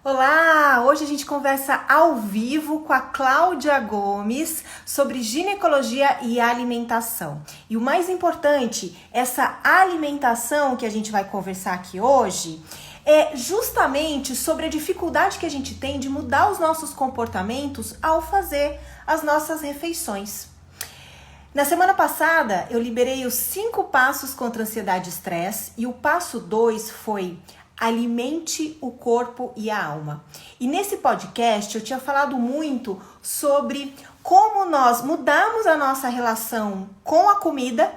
Olá! Hoje a gente conversa ao vivo com a Cláudia Gomes sobre ginecologia e alimentação. E o mais importante, essa alimentação que a gente vai conversar aqui hoje é justamente sobre a dificuldade que a gente tem de mudar os nossos comportamentos ao fazer as nossas refeições. Na semana passada, eu liberei os 5 passos contra ansiedade e estresse e o passo 2 foi alimente o corpo e a alma. E nesse podcast eu tinha falado muito sobre como nós mudamos a nossa relação com a comida,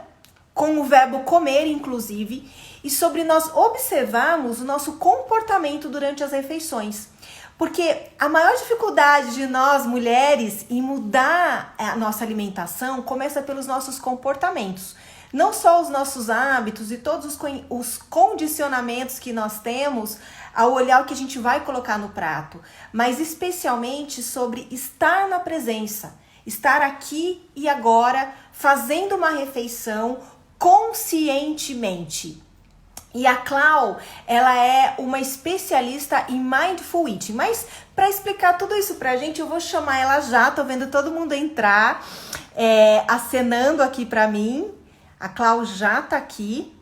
com o verbo comer inclusive, e sobre nós observarmos o nosso comportamento durante as refeições. Porque a maior dificuldade de nós, mulheres, em mudar a nossa alimentação começa pelos nossos comportamentos. Não só os nossos hábitos e todos os condicionamentos que nós temos ao olhar o que a gente vai colocar no prato, mas especialmente sobre estar na presença, estar aqui e agora, fazendo uma refeição conscientemente. E a Clau, ela é uma especialista em Mindful Eating. Mas para explicar tudo isso pra gente, eu vou chamar ela já. Tô vendo todo mundo entrar, acenando aqui pra mim. A Clau já tá aqui.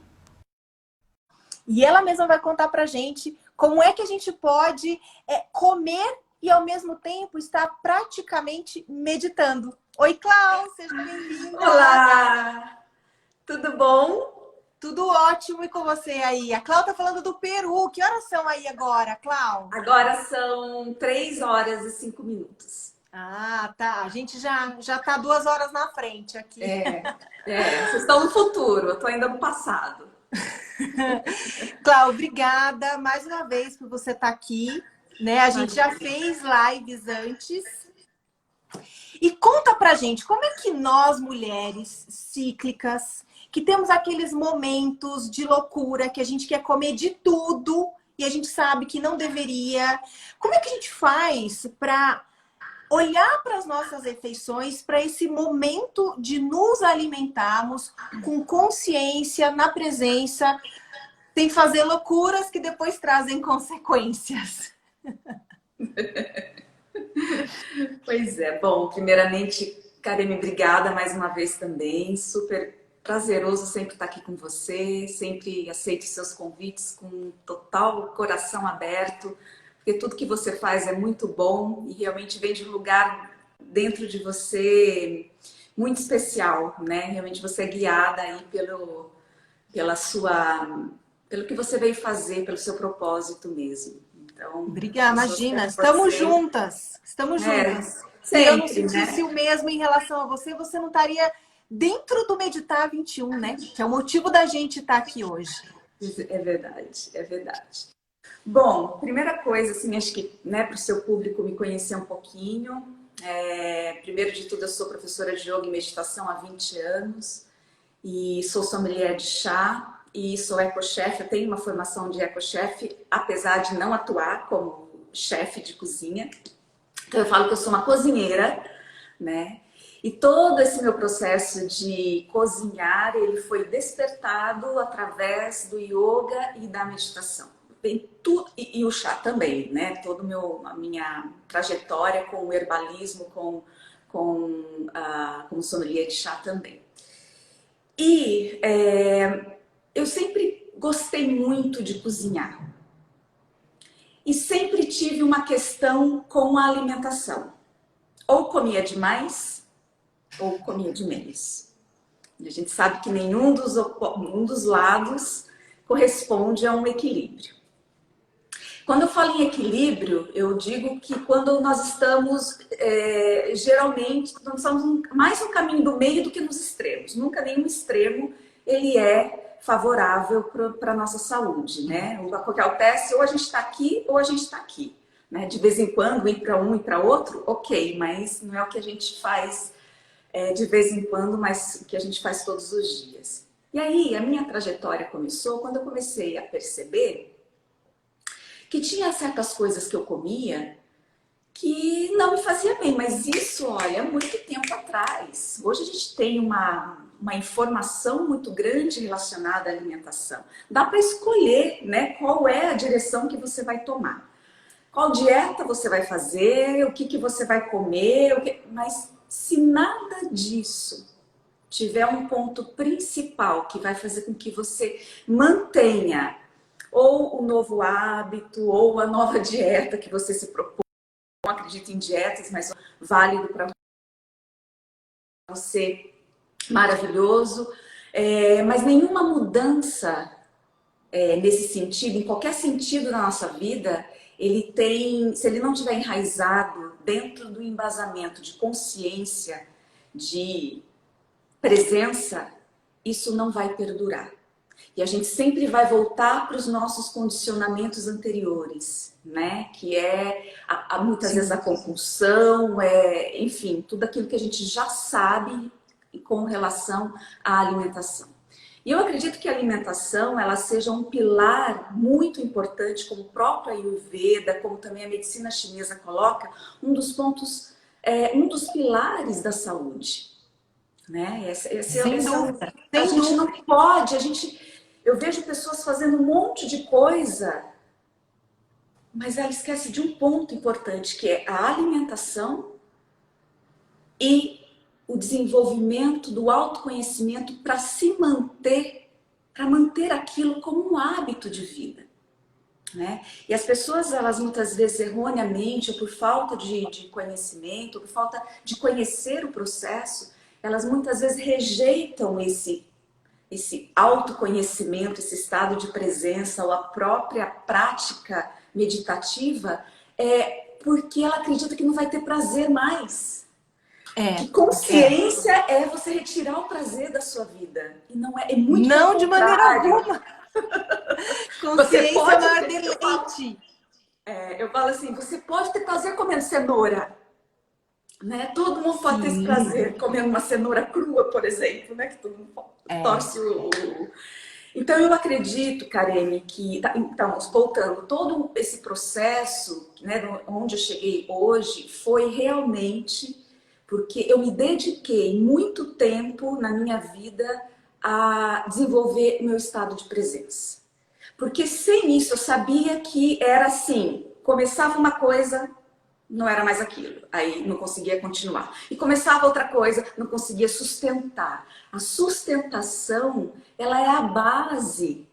E ela mesma vai contar pra gente como é que a gente pode comer e ao mesmo tempo estar praticamente meditando. Oi, Clau, seja bem-vinda. Olá, tudo bom? Tudo ótimo, e com você aí? A Clau tá falando do Peru. Que horas são aí agora, Clau? Agora são 3 horas e 5 minutos. Ah, tá. A gente já tá 2 horas na frente aqui. Vocês estão no futuro, eu tô ainda no passado. Clau, obrigada mais uma vez por você estar aqui, né? A gente já fez lives antes. E conta pra gente, como é que nós, mulheres cíclicas, que temos aqueles momentos de loucura, que a gente quer comer de tudo e a gente sabe que não deveria, como é que a gente faz para olhar para as nossas refeições, para esse momento de nos alimentarmos com consciência, na presença, sem fazer loucuras que depois trazem consequências? Pois é, bom, primeiramente, Karine, obrigada mais uma vez também, super prazeroso sempre estar aqui com você, sempre aceito seus convites com total coração aberto, porque tudo que você faz é muito bom e realmente vem de um lugar dentro de você muito especial, né? Realmente você é guiada aí pelo que você veio fazer, pelo seu propósito mesmo. Então, Obrigada, imagina, você, estamos juntas. Se eu não sempre, sentisse né? o mesmo em relação a você, você não estaria dentro do Meditar 21, né? Que é o motivo da gente estar aqui hoje. É verdade, é verdade. Bom, primeira coisa, assim, acho que, né, para o seu público me conhecer um pouquinho. Primeiro de tudo, eu sou professora de yoga e meditação há 20 anos e sou sommelier de chá e sou ecochef. Eu tenho uma formação de ecochef, apesar de não atuar como chefe de cozinha. Então, eu falo que eu sou uma cozinheira, né? E todo esse meu processo de cozinhar, ele foi despertado através do yoga e da meditação. Bem, tudo, e o chá também, né? Toda a minha trajetória com o herbalismo, como sommelier de chá também. E eu sempre gostei muito de cozinhar. E sempre tive uma questão com a alimentação. Ou comia demais, ou comia de menos. E a gente sabe que nenhum dos lados corresponde a um equilíbrio. Quando eu falo em equilíbrio, eu digo que quando nós estamos, geralmente, nós estamos mais no caminho do meio do que nos extremos. Nunca nenhum extremo ele é favorável para a nossa saúde, né? O que acontece, ou a gente está aqui, ou a gente está aqui. Né? De vez em quando, ir para um e para outro, ok, mas não é o que a gente faz de vez em quando, mas o que a gente faz todos os dias. E aí, a minha trajetória começou quando eu comecei a perceber que tinha certas coisas que eu comia que não me fazia bem, mas isso, olha, há muito tempo atrás. Hoje a gente tem uma informação muito grande relacionada à alimentação. Dá para escolher, né, qual é a direção que você vai tomar. qual dieta você vai fazer, o que que você vai comer, mas se nada disso tiver um ponto principal que vai fazer com que você mantenha ou o novo hábito ou a nova dieta que você se propõe, não acredito em dietas, mas válido para você, maravilhoso, mas nenhuma mudança nesse sentido, em qualquer sentido da nossa vida, ele tem, se ele não tiver enraizado dentro do embasamento de consciência, de presença, isso não vai perdurar. E a gente sempre vai voltar para os nossos condicionamentos anteriores, né? Que muitas vezes a compulsão, enfim, tudo aquilo que a gente já sabe com relação à alimentação. E eu acredito que a alimentação ela seja um pilar muito importante, como o próprio Ayurveda, como também a medicina chinesa coloca, um dos pontos, um dos pilares da saúde. Né? Sem dúvida. A gente não pode, eu vejo pessoas fazendo um monte de coisa, mas ela esquece de um ponto importante, que é a alimentação e o desenvolvimento do autoconhecimento para se manter, para manter aquilo como um hábito de vida. Né? E as pessoas, elas muitas vezes erroneamente, ou por falta de conhecimento, ou por falta de conhecer o processo, elas muitas vezes rejeitam esse autoconhecimento, esse estado de presença, ou a própria prática meditativa, porque ela acredita que não vai ter prazer mais. Que consciência é você retirar o prazer da sua vida. E não é muito não de maneira alguma. Consciência é maior deleite. Eu falo assim, você pode ter prazer comendo cenoura. Né? Todo mundo pode ter esse prazer comendo uma cenoura crua, por exemplo, né? Que todo mundo torce o... Então eu acredito, Karine, que então, voltando, todo esse processo, né, onde eu cheguei hoje, foi realmente porque eu me dediquei muito tempo na minha vida a desenvolver meu estado de presença. Porque sem isso eu sabia que era assim, começava uma coisa, não era mais aquilo, aí não conseguia continuar. E começava outra coisa, não conseguia sustentar. A sustentação, ela é a base,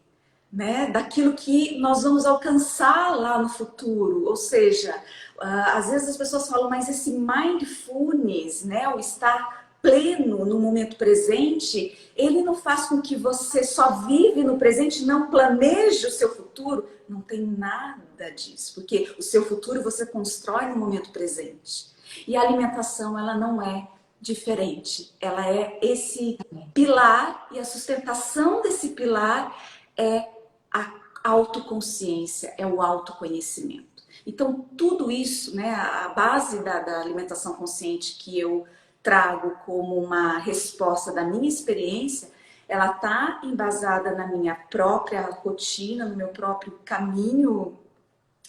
né, daquilo que nós vamos alcançar lá no futuro. Ou seja, às vezes as pessoas falam, mas esse mindfulness, né, o estar pleno no momento presente, ele não faz com que você só vive no presente, não planeje o seu futuro. Não tem nada disso, porque o seu futuro você constrói no momento presente. E a alimentação, ela não é diferente. Ela é esse pilar, e a sustentação desse pilar é a autoconsciência, é o autoconhecimento. Então, tudo isso, né, a base da alimentação consciente que eu trago como uma resposta da minha experiência, ela está embasada na minha própria rotina, no meu próprio caminho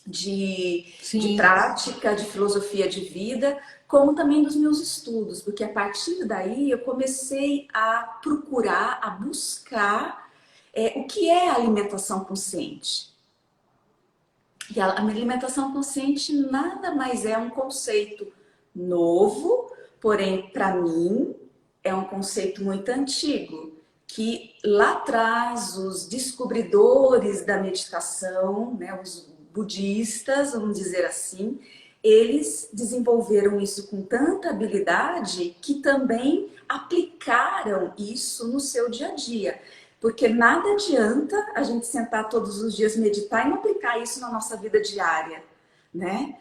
de prática, de filosofia de vida, como também dos meus estudos, porque a partir daí eu comecei a procurar, a buscar o que é a alimentação consciente. E a alimentação consciente nada mais é um conceito novo, porém, para mim, é um conceito muito antigo, que lá atrás os descobridores da meditação, né, os budistas, vamos dizer assim, eles desenvolveram isso com tanta habilidade que também aplicaram isso no seu dia a dia. Porque nada adianta a gente sentar todos os dias, meditar e não aplicar isso na nossa vida diária, né?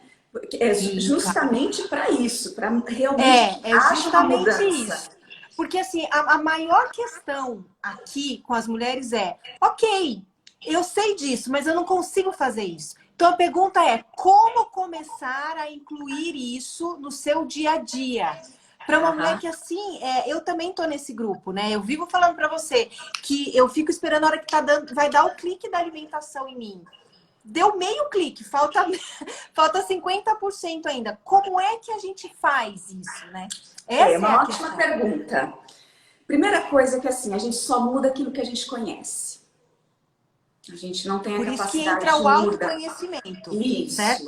É justamente para isso, para realmente haja uma mudança. Isso. Porque assim, a maior questão aqui com as mulheres ok, eu sei disso, mas eu não consigo fazer isso. Então a pergunta é, como começar a incluir isso no seu dia a dia? Para uma mulher que assim, eu também tô nesse grupo, né? Eu vivo falando para você que eu fico esperando a hora que vai dar o clique da alimentação em mim. Deu meio clique, falta 50% ainda. Como é que a gente faz isso, né? Essa é uma ótima pergunta. Primeira coisa que assim, a gente só muda aquilo que a gente conhece. A gente não tem a Por isso que capacidade entra de o mudar. autoconhecimento, Isso. certo?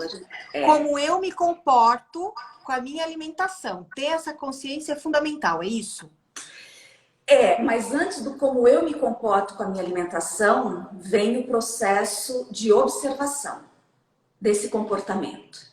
Como eu me comporto com a minha alimentação. Ter essa consciência é fundamental, é isso? Mas antes do como eu me comporto com a minha alimentação, vem o processo de observação desse comportamento.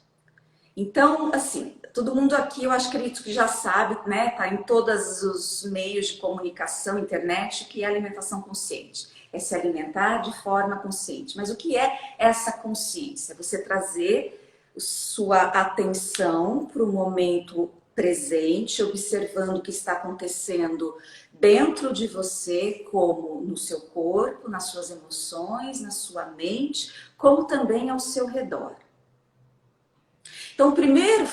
Então, assim, todo mundo aqui, eu acho que já sabe, né? Tá em todos os meios de comunicação, internet, que é alimentação consciente. É se alimentar de forma consciente. Mas o que é essa consciência? Você trazer sua atenção para o momento presente, observando o que está acontecendo dentro de você, como no seu corpo, nas suas emoções, na sua mente, como também ao seu redor. Então, primeiro,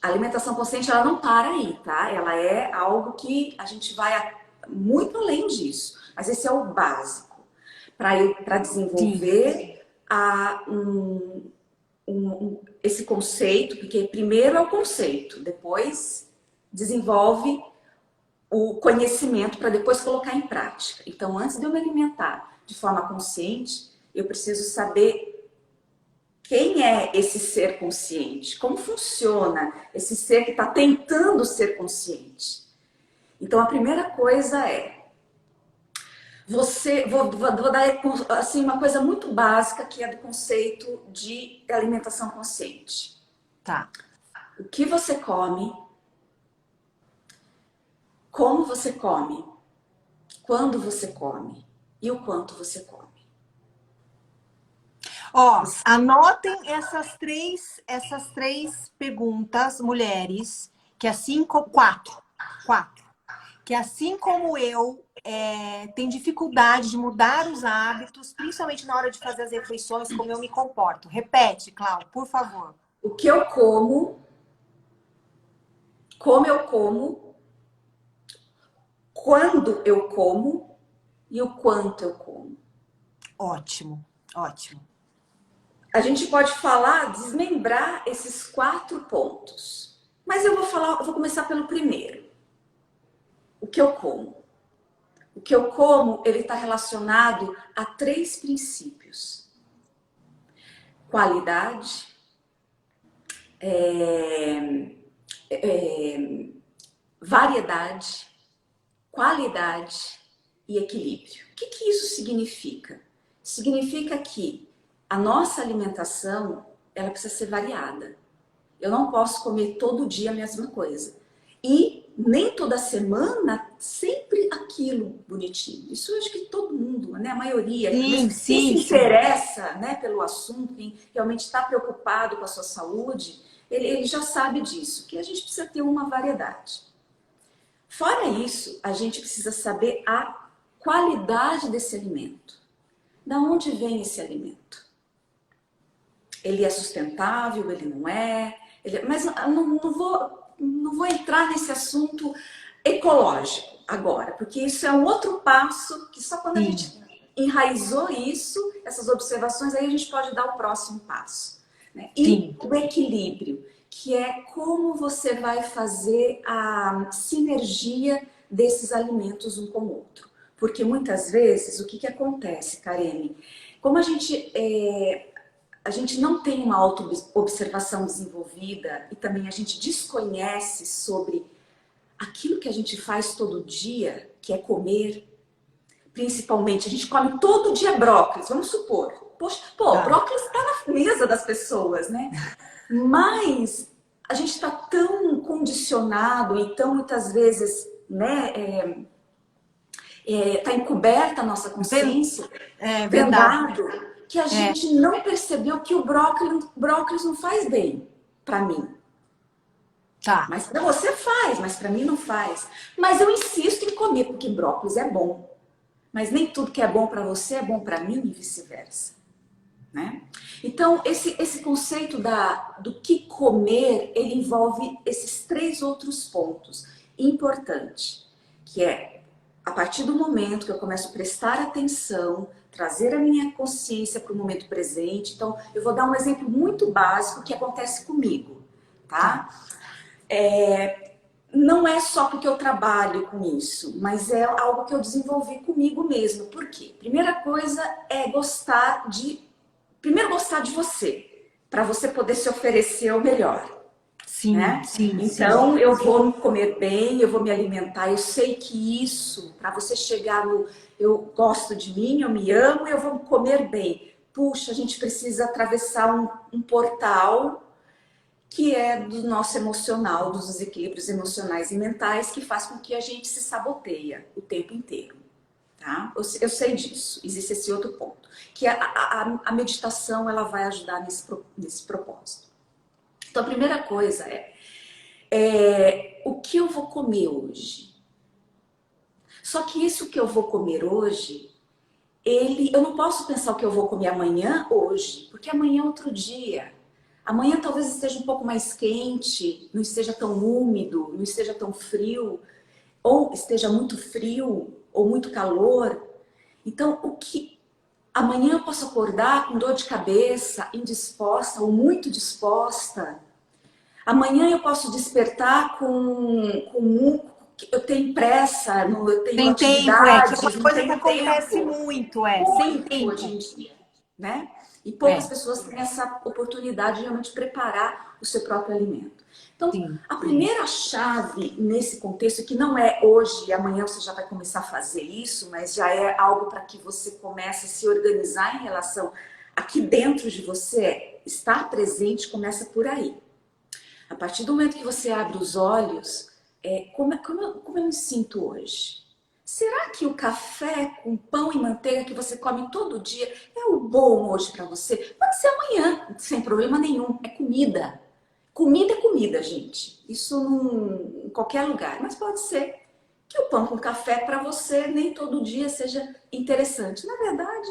a alimentação consciente, ela não para aí, tá? Ela é algo que a gente vai muito além disso. Mas esse é o básico para desenvolver esse conceito, porque primeiro é o conceito, depois desenvolve o conhecimento para depois colocar em prática. Então, antes de eu me alimentar de forma consciente, eu preciso saber quem é esse ser consciente, como funciona esse ser que está tentando ser consciente. Então, a primeira coisa é vou dar assim, uma coisa muito básica que é do conceito de alimentação consciente. Tá. O que você come, como você come, quando você come e o quanto você come. Ó, anotem essas três perguntas, mulheres, que assim como quatro, que assim como eu tem dificuldade de mudar os hábitos, principalmente na hora de fazer as refeições, como eu me comporto. Repete, Cláudia, por favor. O que eu como eu como, quando eu como e o quanto eu como. Ótimo, ótimo. A gente pode desmembrar esses 4 pontos. Mas eu vou começar pelo primeiro. O que eu como. O que eu como, ele está relacionado a 3 princípios. Qualidade, variedade, qualidade e equilíbrio. O que isso significa? Significa que a nossa alimentação, ela precisa ser variada. Eu não posso comer todo dia a mesma coisa. E nem toda semana sempre aquilo bonitinho. Isso eu acho que todo mundo, né? A maioria. Quem se interessa, né, pelo assunto, quem realmente está preocupado com a sua saúde, ele já sabe disso, que a gente precisa ter uma variedade. Fora isso, a gente precisa saber a qualidade desse alimento. Da onde vem esse alimento? Ele é sustentável, ele não é? Mas não vou entrar nesse assunto ecológico agora, porque isso é um outro passo que só quando a gente enraizou isso, essas observações, aí a gente pode dar o próximo passo. Né? E o equilíbrio, que é como você vai fazer a sinergia desses alimentos um com o outro. Porque muitas vezes, o que acontece, Karine? Como a gente não tem uma auto-observação desenvolvida e também a gente desconhece sobre aquilo que a gente faz todo dia, que é comer. Principalmente, a gente come todo dia brócolis, vamos supor. Poxa, brócolis está na mesa das pessoas, né? Mas a gente está tão condicionado e tão muitas vezes, né, tá encoberta a nossa consciência, vendado, que a gente não percebeu que o brócolis não faz bem para mim. Tá. Mas para você faz, mas para mim não faz. Mas eu insisto em comer, porque brócolis é bom. Mas nem tudo que é bom para você é bom para mim e vice-versa. Né? Então, esse conceito do que comer, ele envolve esses 3 outros pontos importantes, que é a partir do momento que eu começo a prestar atenção, trazer a minha consciência para o momento presente. Então, eu vou dar um exemplo muito básico que acontece comigo, tá? não é só porque eu trabalho com isso, mas é algo que eu desenvolvi comigo mesmo. Por quê? Primeira coisa é primeiro gostar de você, para você poder se oferecer o melhor, Sim, né? sim, sim. Então eu vou comer bem, eu vou me alimentar. Eu sei que isso, para você chegar no eu gosto de mim, eu me amo, eu vou comer bem. Puxa, a gente precisa atravessar um portal que é do nosso emocional, dos desequilíbrios emocionais e mentais, que faz com que a gente se saboteia o tempo inteiro, tá? Eu sei disso, existe esse outro ponto, que a meditação ela vai ajudar nesse propósito. Então a primeira coisa é o que eu vou comer hoje? Só que isso que eu vou comer hoje, eu não posso pensar o que eu vou comer amanhã hoje, porque amanhã é outro dia. Amanhã talvez esteja um pouco mais quente, não esteja tão úmido, não esteja tão frio, ou esteja muito frio ou muito calor. Então, amanhã eu posso acordar com dor de cabeça, indisposta ou muito disposta. Amanhã eu posso despertar eu tenho pressa, eu tenho Sem tempo, que é atividades, uma não coisa que tenho acontece tempo. muito, sem Muito hoje tempo. em dia, né? E poucas É, pessoas têm essa oportunidade de realmente preparar o seu próprio alimento. Então, sim. a primeira chave nesse contexto, que não é hoje e amanhã você já vai começar a fazer isso, mas já é algo para que você comece a se organizar em relação aqui dentro de você, estar presente começa por aí. A partir do momento que você abre os olhos, como eu me sinto hoje? Será que o café com pão e manteiga que você come todo dia é o bom hoje para você? Pode ser amanhã, sem problema nenhum. É comida. Comida é comida, gente. Isso em qualquer lugar. Mas pode ser que o pão com café para você nem todo dia seja interessante. Na verdade,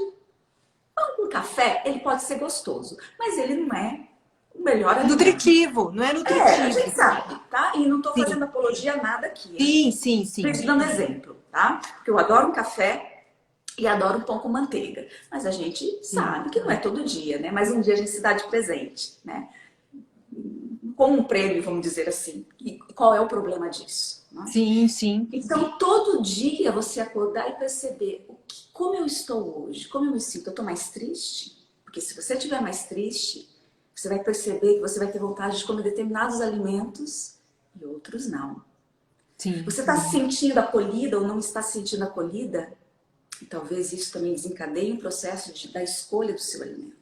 pão com café, ele pode ser gostoso, mas ele não é o melhor alimento. Nutritivo, não é A gente nutritivo. sabe, tá? E não estou Sim, fazendo apologia a nada aqui. sim, sim, sim. Estou dando exemplo, tá? Porque eu adoro um café e adoro um pão com manteiga. Mas a gente Sim, sabe que não é todo dia, né? Mas um dia a gente se dá de presente, né? Com um prêmio, vamos dizer assim. E qual é o problema disso? Né? sim, sim. Então, todo dia você acordar e perceber como eu estou hoje, como eu me sinto. Eu estou mais triste? Porque se você estiver mais triste, você vai perceber que você vai ter vontade de comer determinados alimentos e outros não. Sim. Você está se sentindo acolhida ou não está se sentindo acolhida? E talvez isso também desencadeie um processo da escolha do seu alimento.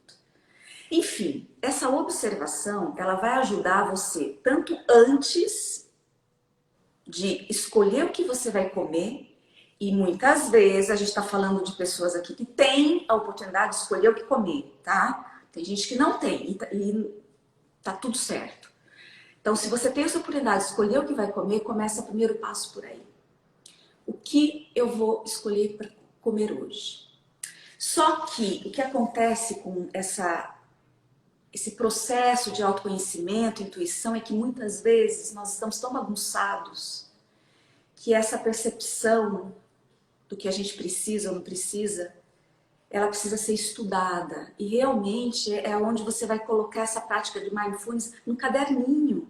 Enfim, essa observação, ela vai ajudar você tanto antes de escolher o que você vai comer, e muitas vezes a gente está falando de pessoas aqui que têm a oportunidade de escolher o que comer, tá? Tem gente que não tem e tá tudo certo. Então, se você tem essa oportunidade de escolher o que vai comer, começa o primeiro passo por aí. O que eu vou escolher para comer hoje? Só que o que acontece com esse processo de autoconhecimento, intuição, é que muitas vezes nós estamos tão bagunçados que essa percepção do que a gente precisa ou não precisa, ela precisa ser estudada. E realmente é onde você vai colocar essa prática de mindfulness no caderninho,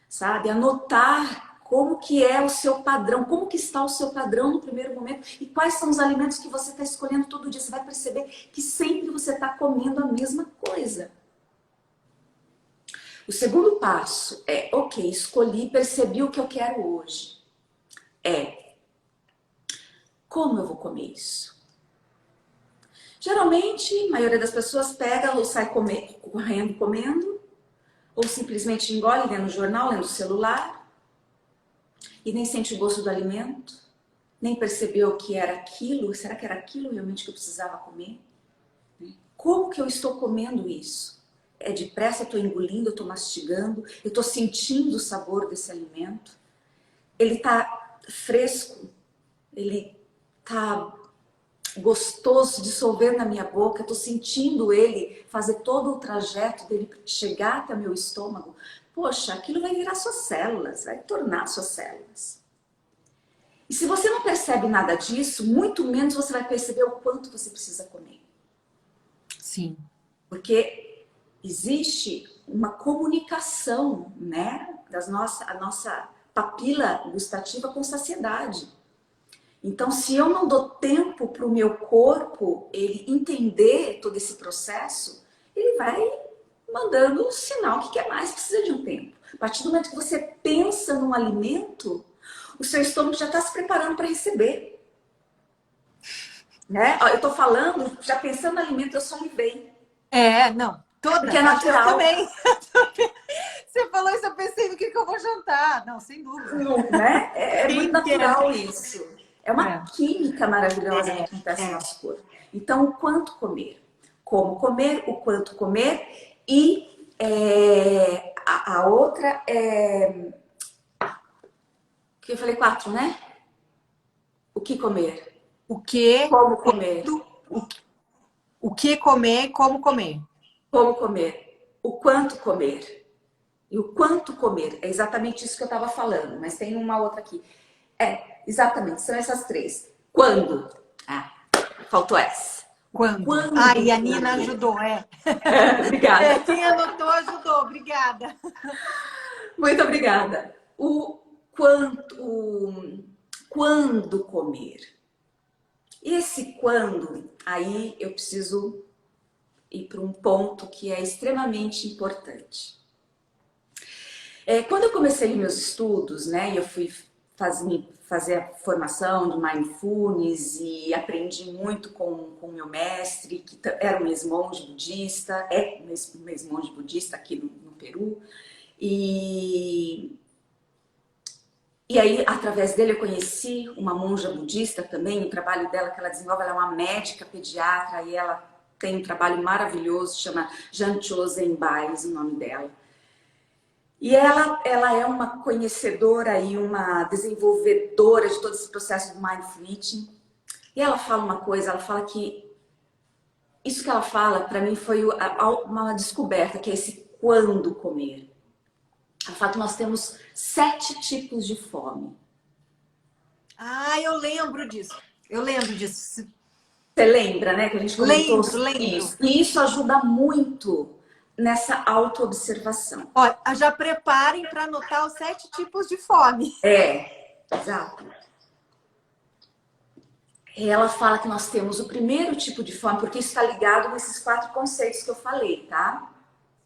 sabe? Anotar como que é o seu padrão, como que está o seu padrão no primeiro momento e quais são os alimentos que você está escolhendo todo dia. Você vai perceber que sempre você está comendo a mesma coisa. O segundo passo é, ok, escolhi, percebi o que eu quero hoje. Como eu vou comer isso? Geralmente, a maioria das pessoas pega ou sai correndo comendo, ou simplesmente engole lendo o jornal, lendo o celular, e nem sente o gosto do alimento, nem percebeu que era aquilo. Será que era aquilo realmente que eu precisava comer? Como que eu estou comendo isso? É depressa, eu estou engolindo, eu estou mastigando, eu estou sentindo o sabor desse alimento. Ele está fresco, ele está gostoso, dissolver na minha boca, eu estou sentindo ele fazer todo o trajeto dele chegar até o meu estômago. Poxa, aquilo vai virar suas células, vai tornar suas células. E se você não percebe nada disso, muito menos você vai perceber o quanto você precisa comer. Sim. Porque existe uma comunicação, né, a nossa papila gustativa com saciedade. Então, se eu não dou tempo para o meu corpo ele entender todo esse processo, ele vai mandando um sinal que quer mais, precisa de um tempo. A partir do momento que você pensa num alimento, o seu estômago já está se preparando para receber. Né? Eu estou falando, já pensando no alimento, eu salivei. Não. Toda. Porque é natural. Eu também. Você falou isso, eu pensei no que eu vou jantar. Não, sem dúvida. Não, né? É muito natural isso. É uma química maravilhosa que acontece no nosso corpo. Então, o quanto comer? Como comer, o quanto comer. E a outra é... que eu falei 4, né? O que comer? O que? Como comer? O que comer, como comer. Como comer? O quanto comer? E o quanto comer? É exatamente isso que eu estava falando, mas tem uma outra aqui. Exatamente, são essas 3. Quando? Faltou essa. Quando? E a Nina ajudou, Obrigada. Quem anotou ajudou, obrigada. Muito obrigada. Quando comer? Esse quando, aí eu preciso ir para um ponto que é extremamente importante. Quando eu comecei meus estudos, né, eu fui fazer a formação de Mindfulness e aprendi muito com o meu mestre, que era um ex-monge budista, um ex-monge budista aqui no Peru. E aí, através dele, eu conheci uma monja budista também, o trabalho dela que ela desenvolve, ela é uma médica pediatra e ela tem um trabalho maravilhoso, chama Jancho Zenbai, o nome dela. E ela é uma conhecedora e uma desenvolvedora de todo esse processo do Mindful Eating. E ela fala uma coisa, ela fala que isso que ela fala, para mim, foi uma descoberta, que é esse quando comer. Ela fala que nós temos 7 tipos de fome. Eu lembro disso. Você lembra, né? Que a gente comentou lembro. Isso. E isso ajuda muito nessa autoobservação. Olha, já preparem para anotar os 7 tipos de fome. Exato. Ela fala que nós temos o primeiro tipo de fome, porque isso está ligado nesses 4 conceitos que eu falei, tá?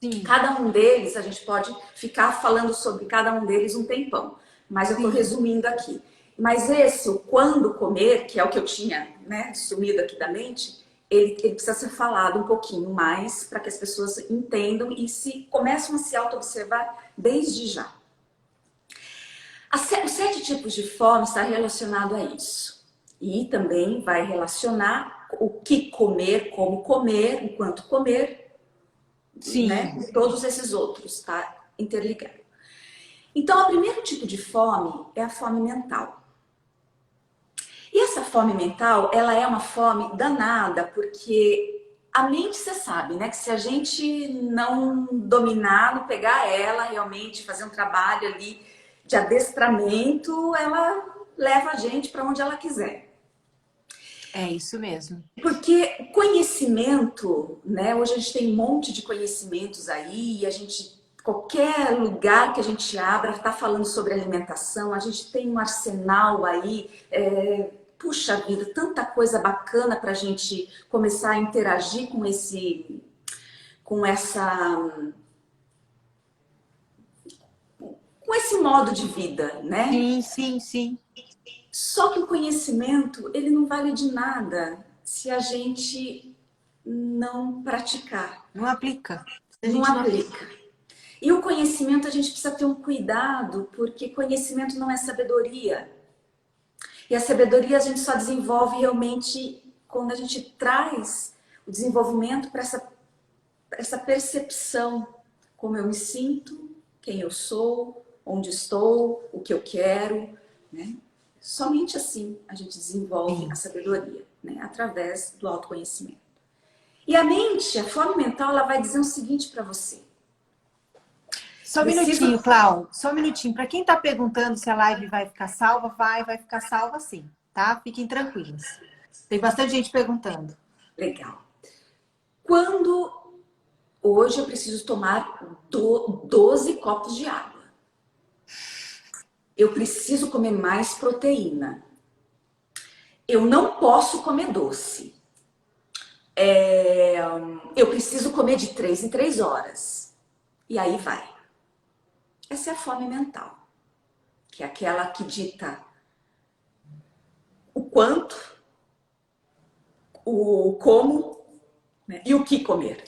Sim. Cada um deles, a gente pode ficar falando sobre cada um deles um tempão, mas eu estou resumindo aqui. Mas esse, o quando comer, que é o que eu tinha, né, sumido aqui da mente, ele precisa ser falado um pouquinho mais para que as pessoas entendam e começam a se auto-observar desde já. Os 7 tipos de fome está relacionado a isso. E também vai relacionar o que comer, como comer, o quanto comer, sim, né? E todos esses outros, tá? Interligado. Então, o primeiro tipo de fome é a fome mental. E essa fome mental, ela é uma fome danada, porque a mente, você sabe, né? Que se a gente não dominar, não pegar ela, realmente fazer um trabalho ali de adestramento, ela leva a gente para onde ela quiser. É isso mesmo. Porque conhecimento, né? Hoje a gente tem um monte de conhecimentos aí, e a gente, qualquer lugar que a gente abra, está falando sobre alimentação, a gente tem um arsenal aí, puxa vida, tanta coisa bacana para a gente começar a interagir com esse modo de vida, né? Sim. Só que o conhecimento, ele não vale de nada se a gente não praticar. Não aplica. Não aplica. E o conhecimento, a gente precisa ter um cuidado, porque conhecimento não é sabedoria. E a sabedoria a gente só desenvolve realmente quando a gente traz o desenvolvimento para essa percepção. Como eu me sinto, quem eu sou, onde estou, o que eu quero, né? Somente assim a gente desenvolve a sabedoria, né? Através do autoconhecimento. E a mente, a fome mental, ela vai dizer o seguinte para você. Só um minutinho, Clau. Só um minutinho. Para quem está perguntando se a live vai ficar salva, vai ficar salva sim, tá? Fiquem tranquilos. Tem bastante gente perguntando. Legal. Hoje eu preciso tomar 12 copos de água. Eu preciso comer mais proteína. Eu não posso comer doce. Eu preciso comer de 3 em 3 horas. E aí vai. Essa é a fome mental, que é aquela que dita o quanto, o como, né, e o que comer.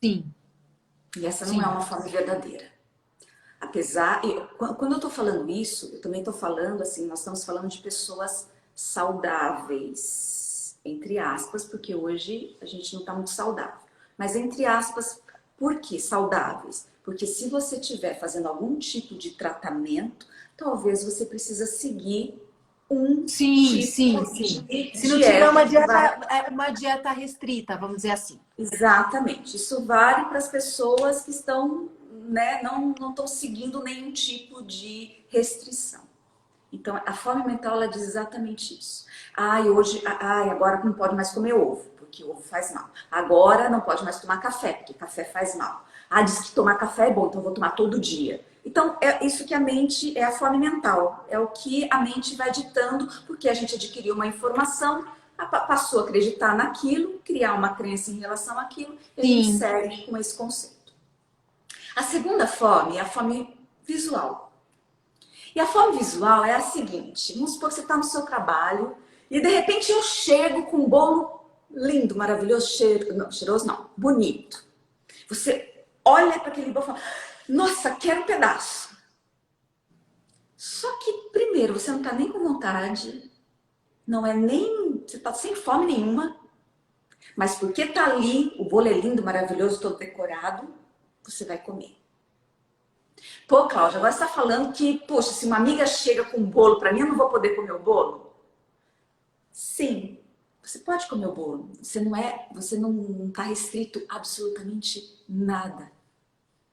Sim, E essa não é sim. uma fome verdadeira. Apesar, quando eu tô falando isso, eu também tô falando assim, nós estamos falando de pessoas saudáveis, entre aspas, porque hoje a gente não tá muito saudável. Mas entre aspas, por que saudáveis? Porque se você estiver fazendo algum tipo de tratamento, talvez você precisa seguir um Sim, sim, tipo sim. de Se não tiver dieta que vai. uma dieta restrita, vamos dizer assim. Exatamente. Isso vale para as pessoas que estão, né, não estão seguindo nenhum tipo de restrição. Então, a fome mental, ela diz exatamente isso. Ai, hoje, ai, agora não pode mais comer ovo, porque ovo faz mal. Agora não pode mais tomar café, porque café faz mal. Ah, diz que tomar café é bom, então eu vou tomar todo dia. Então, é isso que a mente, é a fome mental. É o que a mente vai ditando, porque a gente adquiriu uma informação, passou a acreditar naquilo, criar uma crença em relação àquilo, e a gente Sim. segue com esse conceito. A segunda fome é a fome visual. E a fome visual é a seguinte: vamos supor que você está no seu trabalho e de repente eu chego com um bolo lindo, maravilhoso, cheiroso não, bonito. Você olha para aquele bolo e fala, nossa, quero um pedaço. Só que primeiro você não está nem com vontade, não é nem, você está sem fome nenhuma, mas porque está ali, o bolo é lindo, maravilhoso, todo decorado, você vai comer. Pô, Cláudia, agora você está falando que, poxa, se uma amiga chega com um bolo para mim, eu não vou poder comer o bolo? Sim, você pode comer o bolo. Você não está restrito a absolutamente nada.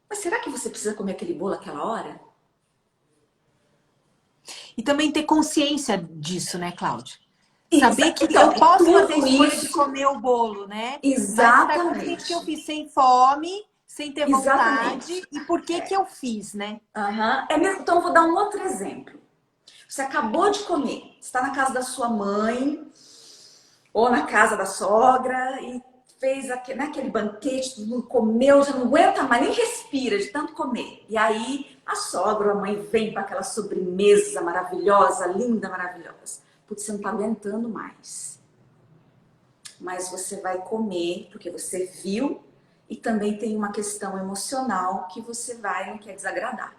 Mas será que você precisa comer aquele bolo àquela hora? E também ter consciência disso, né, Cláudia? Saber que Então, eu posso fazer a tudo escolha de isso, comer o bolo, né? Mas estar consciente que eu exatamente, fiz sem fome, sem ter exatamente. vontade e por que que eu fiz, né? Uhum. É mesmo, então, eu vou dar um outro exemplo. Você acabou de comer, está na casa da sua mãe ou na casa da sogra e fez aquele banquete, todo mundo comeu, já não aguenta mais, nem respira de tanto comer. E aí a sogra ou a mãe vem para aquela sobremesa maravilhosa, linda, maravilhosa. Putz, você não está aguentando mais. Mas você vai comer porque você viu e também tem uma questão emocional que você não quer desagradar.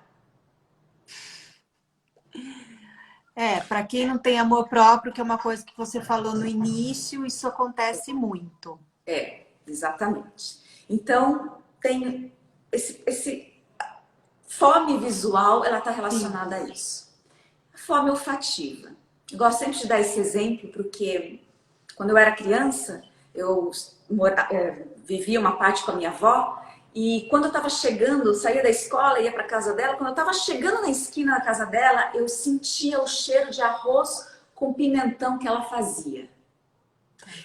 Para quem não tem amor próprio, que é uma coisa que você falou no início, isso acontece muito. Exatamente. Então, tem esse fome visual, ela está Sim. relacionada a isso. A fome olfativa. Eu gosto sempre de dar esse exemplo porque quando eu era criança, eu vivia uma parte com a minha avó e quando eu estava chegando, eu saía da escola, ia para casa dela, quando eu estava chegando na esquina da casa dela, eu sentia o cheiro de arroz com pimentão que ela fazia.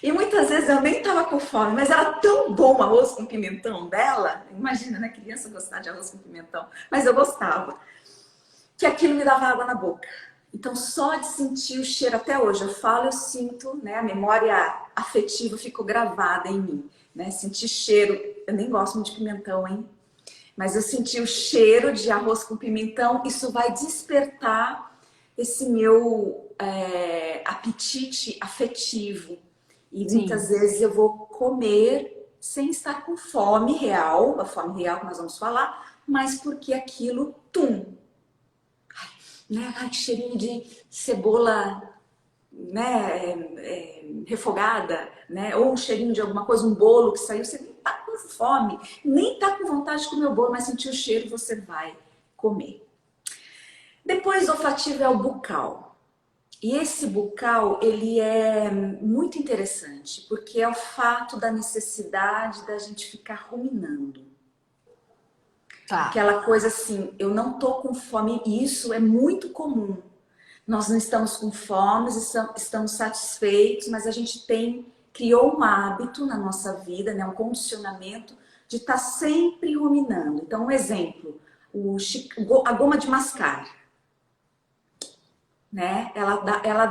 E muitas vezes eu nem tava com fome, mas era tão bom o arroz com pimentão dela. Imagina, né? Criança gostar de arroz com pimentão. Mas eu gostava. Que aquilo me dava água na boca. Então, só de sentir o cheiro, até hoje, eu falo, eu sinto, né? A memória afetiva ficou gravada em mim, né? Sentir cheiro. Eu nem gosto muito de pimentão, hein? Mas eu senti o cheiro de arroz com pimentão. Isso vai despertar esse meu apetite afetivo. E muitas Sim. vezes eu vou comer sem estar com fome real, a fome real que nós vamos falar, mas porque aquilo, né? Ai, que cheirinho de cebola, né? Refogada, né? Ou um cheirinho de alguma coisa, um bolo que saiu, você nem tá com fome, nem tá com vontade de comer o bolo, mas sentir o cheiro, você vai comer. Depois, o olfativo é o bucal. E esse bucal, ele é muito interessante, porque é o fato da necessidade da gente ficar ruminando. Tá. Aquela coisa assim, eu não tô com fome, e isso é muito comum. Nós não estamos com fome, estamos satisfeitos, mas a gente criou um hábito na nossa vida, né, um condicionamento de estar sempre ruminando. Então, um exemplo, a goma de mascar. né? Ela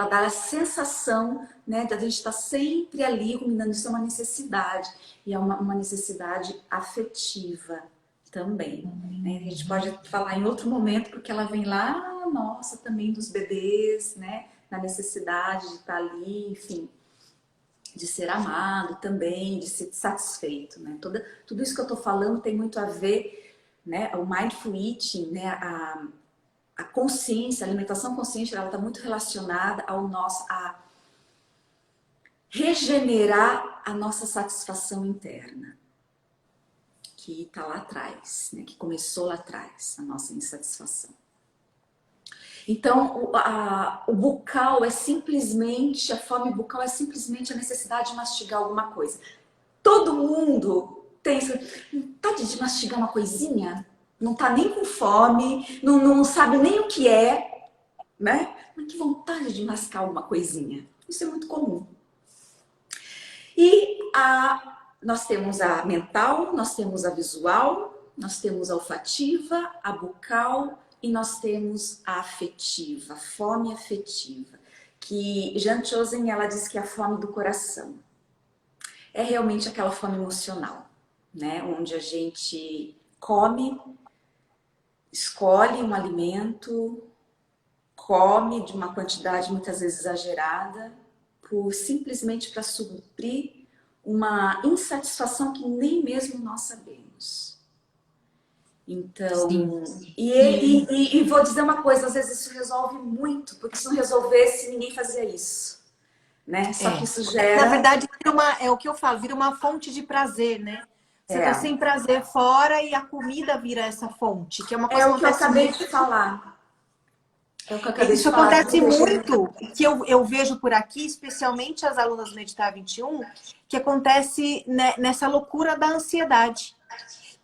dá a sensação, né, da gente estar sempre ali ruminando. Isso é uma necessidade, e é uma necessidade afetiva também, né? A gente pode falar em outro momento, porque ela vem lá, nossa, também dos bebês, né? Na necessidade de estar ali, enfim, de ser amado também, de ser satisfeito, né? Tudo isso que eu tô falando tem muito a ver, né? O mindful eating, né? A consciência, a alimentação consciente, ela está muito relacionada a regenerar a nossa satisfação interna, que está lá atrás, né? Que começou lá atrás, a nossa insatisfação. Então, o bucal é simplesmente, a fome bucal é simplesmente a necessidade de mastigar alguma coisa. Todo mundo tem isso. Vontade de mastigar uma coisinha? Não tá nem com fome, não sabe nem o que é, né? Mas que vontade de mascar uma coisinha. Isso é muito comum. E nós temos a mental, nós temos a visual, nós temos a olfativa, a bucal e nós temos a afetiva, a fome afetiva. Que Jean Chosen, ela diz que é a fome do coração. É realmente aquela fome emocional, né? Onde a gente come, escolhe um alimento, come de uma quantidade muitas vezes exagerada, simplesmente para suprir uma insatisfação que nem mesmo nós sabemos. Então, e vou dizer uma coisa, às vezes isso resolve muito, porque se não resolvesse, ninguém fazia isso, né? Só que isso gera... Na verdade, é o que eu falo, vira uma fonte de prazer, né? Você tá sem prazer fora e a comida vira essa fonte, que é uma coisa que eu acabei de falar. Isso acontece muito, que eu vejo por aqui, especialmente as alunas do Meditar 21, que acontece nessa loucura da ansiedade.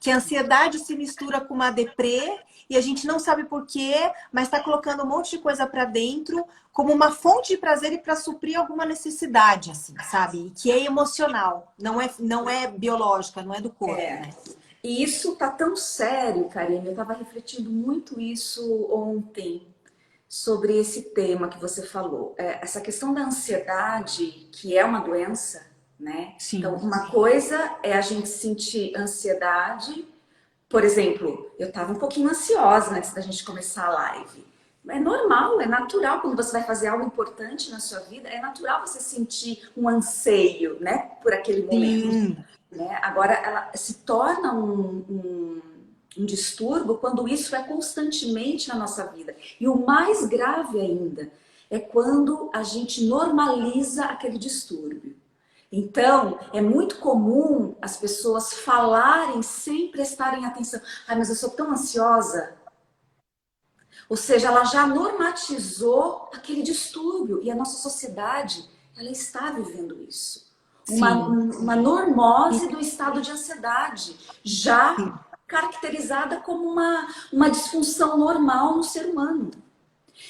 Que a ansiedade se mistura com uma deprê e a gente não sabe por quê, mas está colocando um monte de coisa para dentro como uma fonte de prazer e para suprir alguma necessidade, assim, sabe? Que é emocional, não é biológica, não é do corpo, né? E isso tá tão sério, Karine, eu estava refletindo muito isso ontem, sobre esse tema que você falou. Essa questão da ansiedade, que é uma doença, né? Sim. Então, uma coisa é a gente sentir ansiedade. Por exemplo, eu estava um pouquinho ansiosa antes da gente começar a live. É normal, é natural, quando você vai fazer algo importante na sua vida, é natural você sentir um anseio, né? Por aquele momento. Né? Agora, ela se torna um distúrbio quando isso é constantemente na nossa vida. E o mais grave ainda é quando a gente normaliza aquele distúrbio. Então, é muito comum as pessoas falarem sem prestarem atenção. Ai, mas eu sou tão ansiosa. Ou seja, ela já normatizou aquele distúrbio. E a nossa sociedade, ela está vivendo isso. Uma normose do estado de ansiedade. Já caracterizada como uma disfunção normal no ser humano.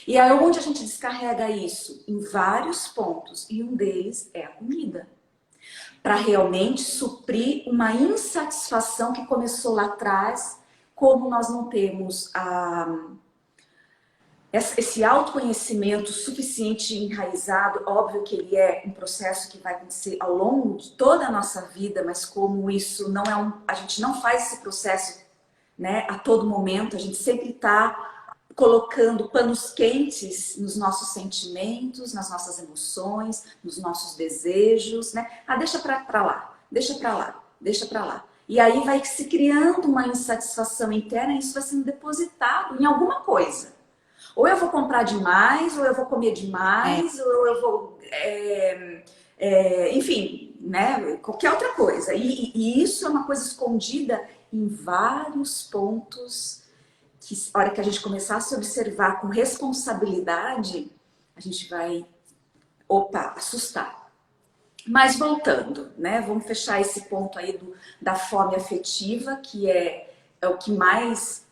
E aí onde a gente descarrega isso? Em vários pontos. E um deles é a comida. Para realmente suprir uma insatisfação que começou lá atrás, como nós não temos esse autoconhecimento suficiente e enraizado. Óbvio que ele é um processo que vai acontecer ao longo de toda a nossa vida, mas como isso não é a gente não faz esse processo, né, a todo momento, a gente sempre está colocando panos quentes nos nossos sentimentos, nas nossas emoções, nos nossos desejos, né? Deixa pra lá, deixa pra lá, deixa pra lá. E aí vai se criando uma insatisfação interna e isso vai sendo depositado em alguma coisa. Ou eu vou comprar demais, ou eu vou comer demais, ou eu vou... enfim, né? Qualquer outra coisa. E isso é uma coisa escondida em vários pontos que, a hora que a gente começar a se observar com responsabilidade, a gente vai, assustar. Mas voltando, né? Vamos fechar esse ponto aí da fome afetiva, que é o que mais...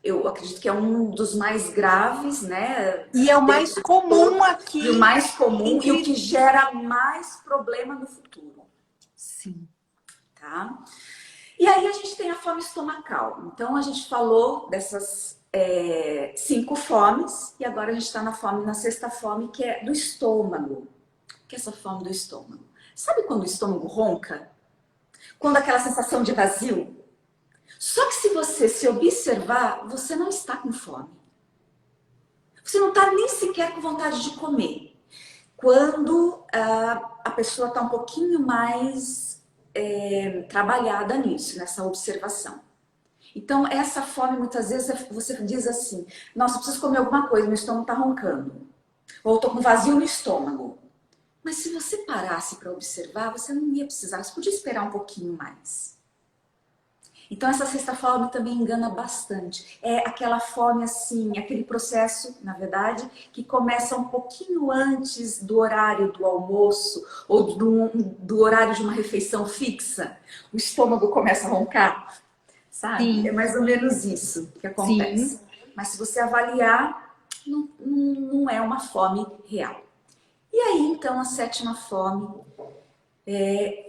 Eu acredito que é um dos mais graves, né? E é o mais comum aqui. E o mais comum e o que gera mais problema no futuro. Sim. Tá? E aí a gente tem a fome estomacal. Então a gente falou dessas 5 fomes e agora a gente está na sexta fome, que é do estômago. O que é essa fome do estômago? Sabe quando o estômago ronca? Quando aquela sensação de vazio? Só que se você se observar, você não está com fome. Você não está nem sequer com vontade de comer. Quando a pessoa está um pouquinho mais trabalhada nisso, nessa observação. Então, essa fome, muitas vezes, você diz assim, nossa, eu preciso comer alguma coisa, meu estômago está roncando. Ou estou com vazio no estômago. Mas se você parasse para observar, você não ia precisar, você podia esperar um pouquinho mais. Então, essa sexta fome também engana bastante. É aquela fome assim, aquele processo, na verdade, que começa um pouquinho antes do horário do almoço ou do horário de uma refeição fixa. O estômago começa a roncar, sabe? É Sim, mais ou menos isso que acontece. sim, Mas se você avaliar, não é uma fome real. E aí, então, a sétima fome é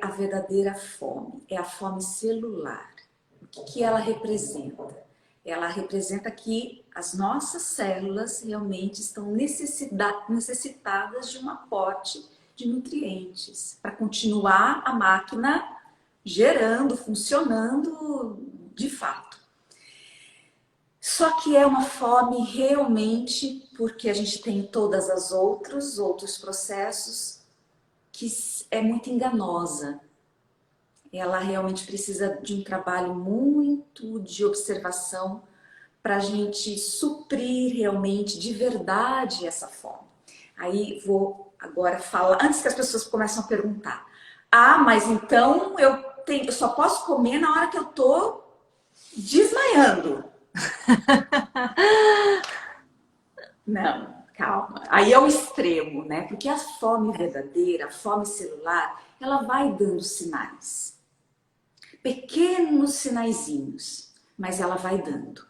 a verdadeira fome, é a fome celular. O que ela representa? Ela representa que as nossas células realmente estão necessitadas de um aporte de nutrientes para continuar a máquina gerando, funcionando de fato. Só que é uma fome realmente porque a gente tem todas as outros processos que é muito enganosa. Ela realmente precisa de um trabalho muito de observação para a gente suprir realmente de verdade essa fome. Aí vou agora falar, antes que as pessoas começem a perguntar, mas então eu só posso comer na hora que eu tô desmaiando. Não, calma. Aí é o extremo, né? Porque a fome verdadeira, a fome celular, ela vai dando sinais. Pequenos sinaizinhos, mas ela vai dando.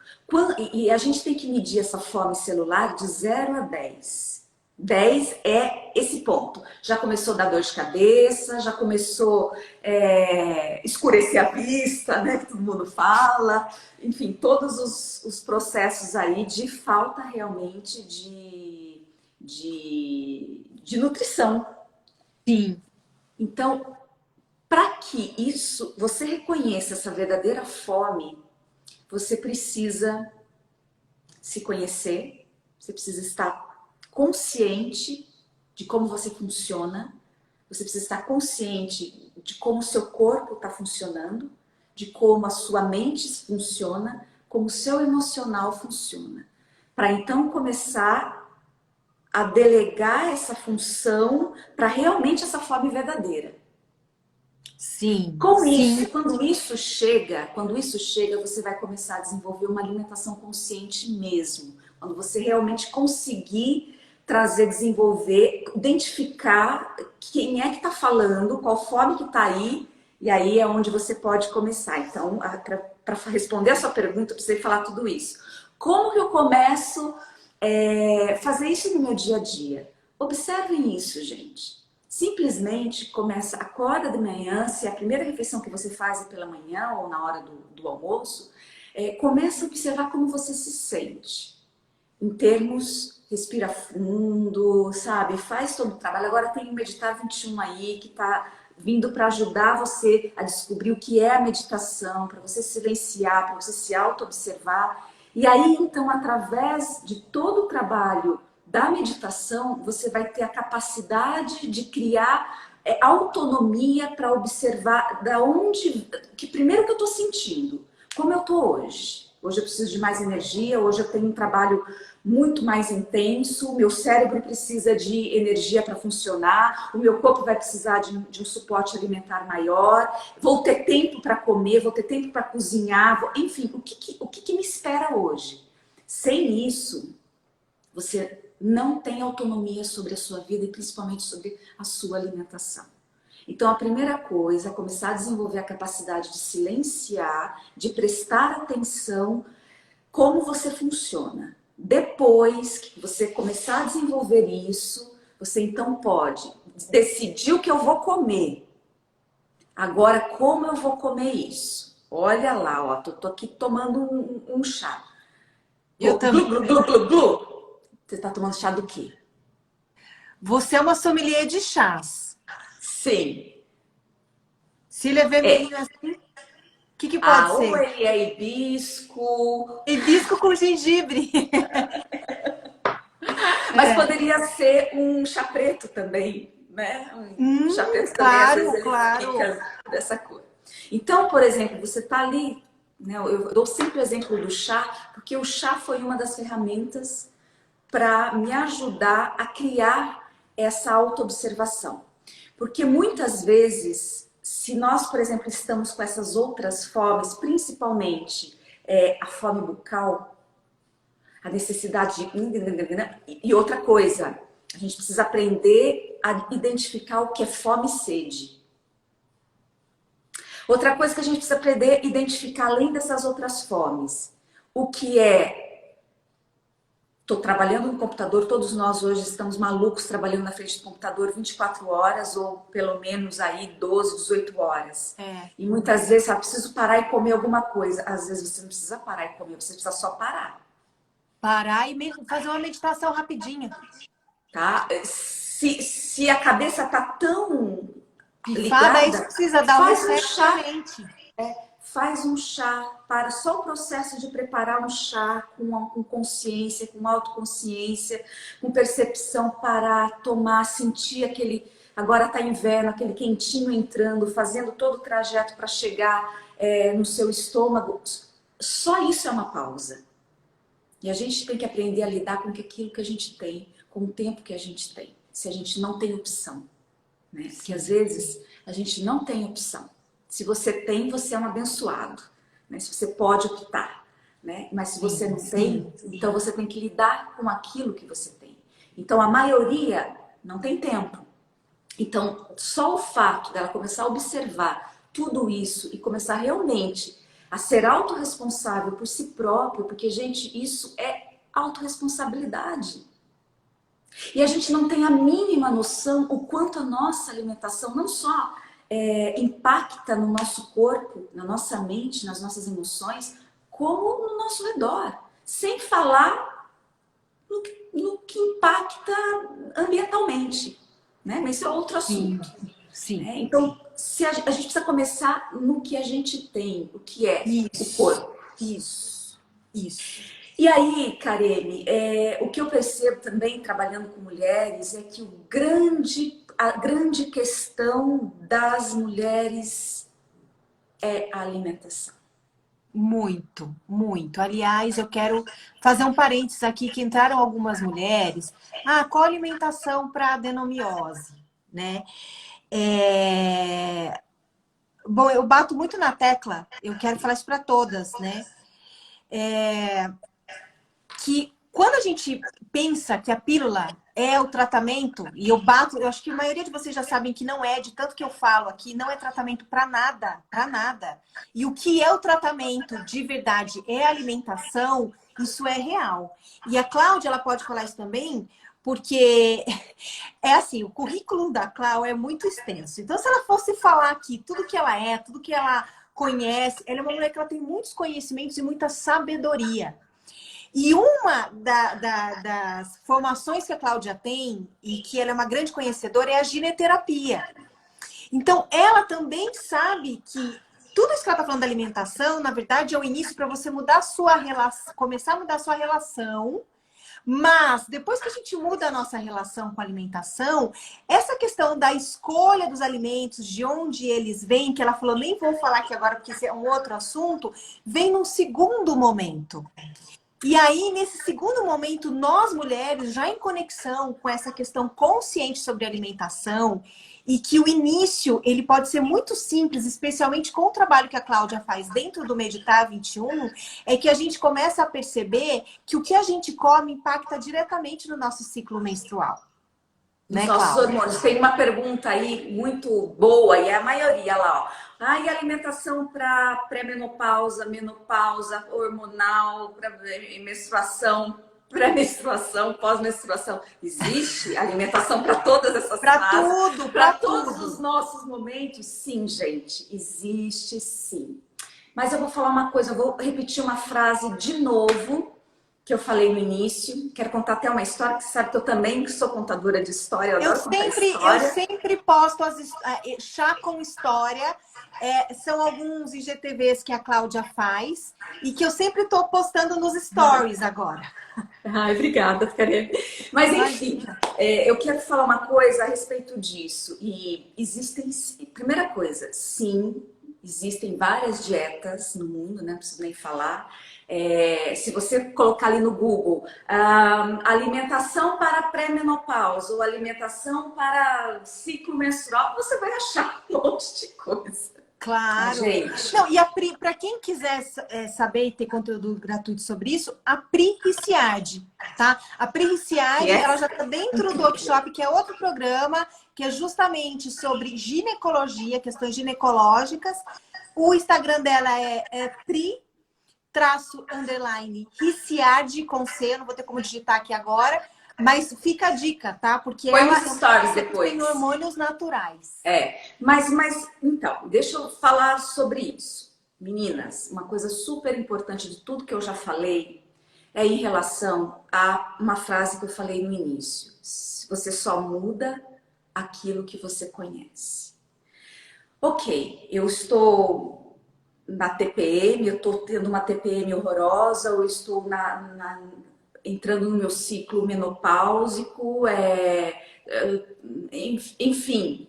E a gente tem que medir essa fome celular de 0 a 10. 10 é esse ponto. Já começou a dar dor de cabeça, já começou a escurecer a vista, né? Que todo mundo fala. Enfim, todos os processos aí de falta realmente de nutrição. sim, Então, para que isso, você reconheça essa verdadeira fome, você precisa se conhecer, você precisa estar consciente de como você funciona, você precisa estar consciente de como o seu corpo está funcionando, de como a sua mente funciona, como o seu emocional funciona. Para então começar a delegar essa função para realmente essa fome verdadeira. sim, Com sim, isso, quando isso chega, você vai começar a desenvolver uma alimentação consciente mesmo. Quando você realmente conseguir trazer, desenvolver, identificar quem é que está falando, qual fome que está aí, e aí é onde você pode começar. Então, para responder a sua pergunta, eu precisei falar tudo isso. Como que eu começo a fazer isso no meu dia a dia? Observem isso, gente. Simplesmente acorda de manhã, se a primeira refeição que você faz é pela manhã ou na hora do almoço, começa a observar como você se sente. Em termos, respira fundo, sabe? Faz todo o trabalho. Agora tem o Meditar 21 aí, que está vindo para ajudar você a descobrir o que é a meditação, para você silenciar, para você se auto-observar. E aí, então, através de todo o trabalho da meditação, você vai ter a capacidade de criar autonomia para observar primeiro que eu estou sentindo, como eu estou hoje. Hoje eu preciso de mais energia, hoje eu tenho um trabalho muito mais intenso, meu cérebro precisa de energia para funcionar, o meu corpo vai precisar de um suporte alimentar maior, vou ter tempo para comer, vou ter tempo para cozinhar, enfim, o que me espera hoje? Sem isso, você não tem autonomia sobre a sua vida e principalmente sobre a sua alimentação. Então, a primeira coisa é começar a desenvolver a capacidade de silenciar, de prestar atenção como você funciona. Depois que você começar a desenvolver isso, você então pode decidir o que eu vou comer. Agora, como eu vou comer isso? Olha lá, ó, tô aqui tomando um chá. Eu Glu, glu, também. glu, glu, glu, glu. Você tá tomando chá do quê? Você é uma sommelier de chás. Sim. Se ele é É. vermelhinho assim, o que pode Ou ser? ele é hibisco, Hibisco com gengibre. mas É. poderia ser um chá preto também, né? Um chá preto também, às vezes Claro, ele claro. fica dessa cor. Então, por exemplo, você tá ali, né? Eu dou sempre o exemplo do chá, porque o chá foi uma das ferramentas para me ajudar a criar essa autoobservação. Porque muitas vezes, se nós, por exemplo, estamos com essas outras fomes, principalmente a fome bucal, a necessidade de. E outra coisa, a gente precisa aprender a identificar o que é fome e sede. Outra coisa que a gente precisa aprender a identificar, além dessas outras fomes, o que é. Estou trabalhando no computador, todos nós hoje estamos malucos trabalhando na frente do computador 24 horas ou pelo menos aí 12, 18 horas. É. E muitas vezes, preciso parar e comer alguma coisa. Às vezes você não precisa parar e comer, você precisa só parar. Parar e fazer uma meditação rapidinha. Tá? Se a cabeça tá tão Pifada, aí você ligada, precisa dar um faz um reset na chá, mente. faz um chá, para só o processo de preparar um chá com consciência, com autoconsciência, com percepção, parar, tomar, sentir aquele, agora tá inverno, aquele quentinho entrando, fazendo todo o trajeto para chegar no seu estômago. Só isso é uma pausa. E a gente tem que aprender a lidar com aquilo que a gente tem, com o tempo que a gente tem, se a gente não tem opção, né? Porque às vezes a gente não tem opção. Se você tem, você é um abençoado, né? Se você pode optar, né? Mas se você não tem, então você tem que lidar com aquilo que você tem. Então a maioria não tem tempo. Então só o fato dela começar a observar tudo isso e começar realmente a ser autorresponsável por si próprio, porque, gente, isso é autorresponsabilidade. E a gente não tem a mínima noção o quanto a nossa alimentação não só impacta no nosso corpo, na nossa mente, nas nossas emoções, como no nosso redor. Sem falar no que impacta ambientalmente, né? Mas isso é outro Sim, assunto. sim. Então, se a gente precisa começar no que a gente tem, o que é o Isso, corpo. isso, isso. E aí, Karene, o que eu percebo também trabalhando com mulheres é que a grande questão das mulheres é a alimentação. Muito, muito. Aliás, eu quero fazer um parênteses aqui que entraram algumas mulheres. Ah, qual alimentação para adenomiose, né? Bom, eu bato muito na tecla, eu quero falar isso para todas, né? Que quando a gente pensa que a pílula é o tratamento, e eu bato, eu acho que a maioria de vocês já sabem que não é, de tanto que eu falo aqui, não é tratamento para nada, para nada. E o que é o tratamento de verdade é alimentação, isso é real. E a Cláudia, ela pode falar isso também, porque é assim, o currículo da Clau é muito extenso. Então, se ela fosse falar aqui tudo que ela é, tudo que ela conhece, ela é uma mulher que ela tem muitos conhecimentos e muita sabedoria. E uma das formações que a Cláudia tem, e que ela é uma grande conhecedora, é a gineterapia. Então, ela também sabe que tudo isso que ela está falando da alimentação, na verdade, é o início para você mudar a sua relação, começar a mudar a sua relação. Mas, depois que a gente muda a nossa relação com a alimentação, essa questão da escolha dos alimentos, de onde eles vêm, que ela falou, nem vou falar aqui agora, porque esse é um outro assunto, vem num segundo momento. E aí, nesse segundo momento, nós mulheres, já em conexão com essa questão consciente sobre alimentação, e que o início, ele pode ser muito simples, especialmente com o trabalho que a Cláudia faz dentro do Meditar 21, é que a gente começa a perceber que o que a gente come impacta diretamente no nosso ciclo menstrual. Nos Né, nossos Cláudia? hormônios. Tem uma pergunta aí muito boa, e é a maioria lá, ó. Ah, e alimentação para pré-menopausa, menopausa, hormonal, para menstruação? pré-menstruação, pós-menstruação. Existe alimentação para todas essas Para fases, tudo, para para todos tudo. os nossos momentos? Sim, gente, existe sim. Mas eu vou falar uma coisa, eu vou repetir uma frase de novo que eu falei no início. Quero contar até uma história, que você sabe que eu também sou contadora de história, eu adoro contar Eu história. sempre posto chá com história. São alguns IGTVs que a Cláudia faz e que eu sempre estou postando nos stories agora. Ai, obrigada, Karen. Mas enfim, Imagina. eu quero falar uma coisa a respeito disso. E existem, primeira coisa, sim, existem várias dietas no mundo, né? Não preciso nem falar. Se você colocar ali no Google, alimentação para pré-menopausa ou alimentação para ciclo menstrual, você vai achar um monte de coisa. Mas, Claro. gente, Não, e para quem quiser saber e ter conteúdo gratuito sobre isso, a Pri Ricciardi, tá? A Pri que Ricciardi, é ela já está dentro do workshop, que é outro programa, que é justamente sobre ginecologia, questões ginecológicas. O Instagram dela é Pri Ricciardi com C, eu não vou ter como digitar aqui agora, mas fica a dica, tá? Porque põe nos ela é uma stories tem depois. hormônios naturais. Mas então, deixa eu falar sobre isso. Meninas, uma coisa super importante de tudo que eu já falei é em relação a uma frase que eu falei no início. Você só muda aquilo que você conhece. Ok, eu estou na TPM, eu estou tendo uma TPM horrorosa, ou estou entrando no meu ciclo menopáusico, enfim,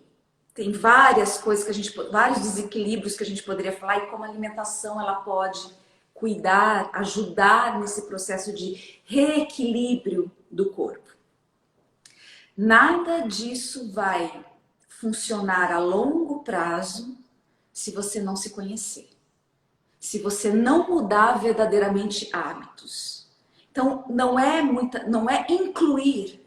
tem várias coisas que vários desequilíbrios que a gente poderia falar e como a alimentação ela pode cuidar, ajudar nesse processo de reequilíbrio do corpo. Nada disso vai funcionar a longo prazo se você não se conhecer, se você não mudar verdadeiramente hábitos. Então, não é incluir,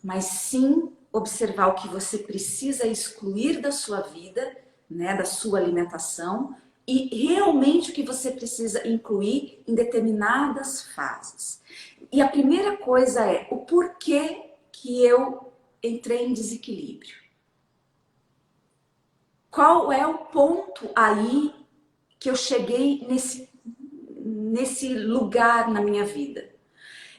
mas sim observar o que você precisa excluir da sua vida, né, da sua alimentação, e realmente o que você precisa incluir em determinadas fases. E a primeira coisa é o porquê que eu entrei em desequilíbrio. Qual é o ponto aí que eu cheguei nesse lugar na minha vida?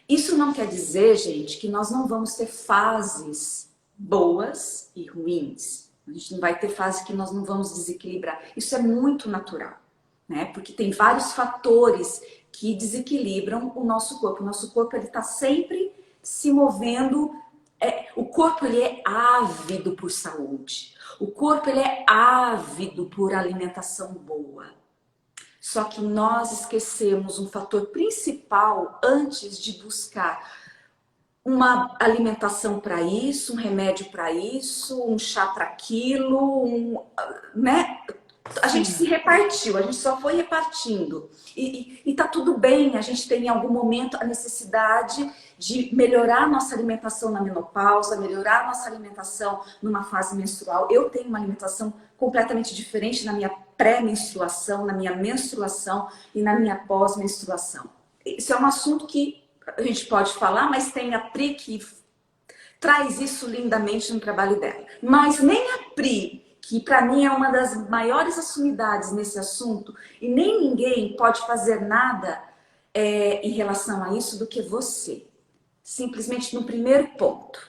Isso não quer dizer, gente, que nós não vamos ter fases boas e ruins. A gente não vai ter fase que nós não vamos desequilibrar. Isso é muito natural, né? Porque tem vários fatores que desequilibram o nosso corpo. O nosso corpo ele está sempre se movendo. O corpo ele é ávido por saúde. O corpo ele é ávido por alimentação boa. Só que nós esquecemos um fator principal antes de buscar uma alimentação para isso, um remédio para isso, um chá para aquilo, né? A gente se repartiu, a gente só foi repartindo. E tá tudo bem, a gente tem em algum momento a necessidade de melhorar a nossa alimentação na menopausa, melhorar a nossa alimentação numa fase menstrual. Eu tenho uma alimentação completamente diferente na minha pré-menstruação, na minha menstruação e na minha pós-menstruação. Isso é um assunto que a gente pode falar, mas tem a Pri que traz isso lindamente no trabalho dela. Mas nem a Pri, que para mim é uma das maiores sumidades nesse assunto, e nem ninguém pode fazer nada em relação a isso do que você. Simplesmente no primeiro ponto.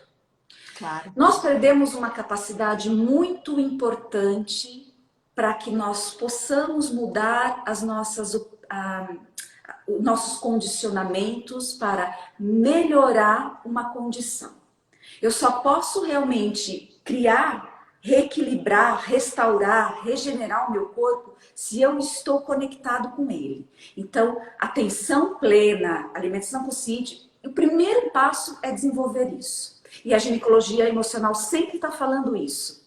Claro. Nós perdemos uma capacidade muito importante para que nós possamos mudar os nossos condicionamentos para melhorar uma condição. Eu só posso realmente criar, reequilibrar, restaurar, regenerar o meu corpo se eu estou conectado com ele. Então, atenção plena, alimentação consciente, o primeiro passo é desenvolver isso. E a ginecologia emocional sempre está falando isso.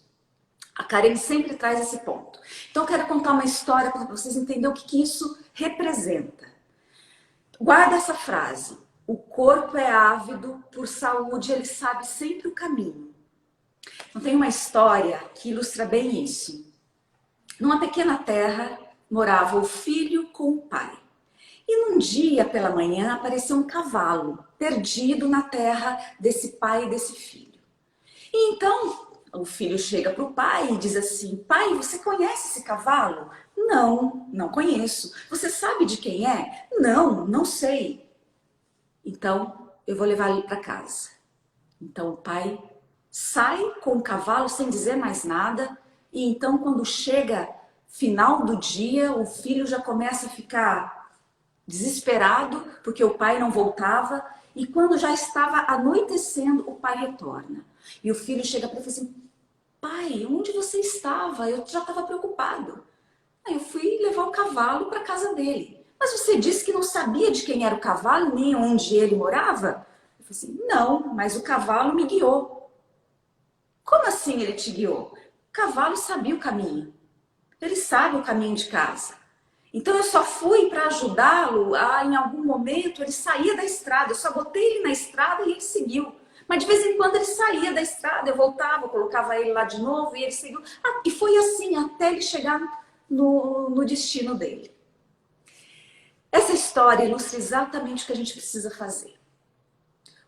A Karen sempre traz esse ponto. Então, eu quero contar uma história para vocês entenderem o que isso representa. Guarda essa frase. O corpo é ávido por saúde, ele sabe sempre o caminho. Então, tem uma história que ilustra bem isso. Numa pequena terra, morava o filho com o pai. E num dia pela manhã apareceu um cavalo perdido na terra desse pai e desse filho. E então o filho chega para o pai e diz assim: pai, você conhece esse cavalo? Não, não conheço. Você sabe de quem é? Não, não sei. Então eu vou levar ele para casa. Então o pai sai com o cavalo sem dizer mais nada. E então, quando chega final do dia, o filho já começa a ficar desesperado porque o pai não voltava. E quando já estava anoitecendo, o pai retorna. E o filho chega para ele e fala assim: pai, onde você estava? Eu já estava preocupado. Aí eu fui levar o cavalo para casa dele. Mas você disse que não sabia de quem era o cavalo, nem onde ele morava? Eu falei assim: não, mas o cavalo me guiou. Como assim ele te guiou? O cavalo sabia o caminho. Ele sabe o caminho de casa. Então eu só fui para ajudá-lo a, em algum momento, ele saía da estrada. Eu só botei ele na estrada e ele seguiu. Mas de vez em quando ele saía da estrada, eu voltava, colocava ele lá de novo e ele seguiu. Ah, e foi assim até ele chegar no destino dele. Essa história ilustra exatamente o que a gente precisa fazer.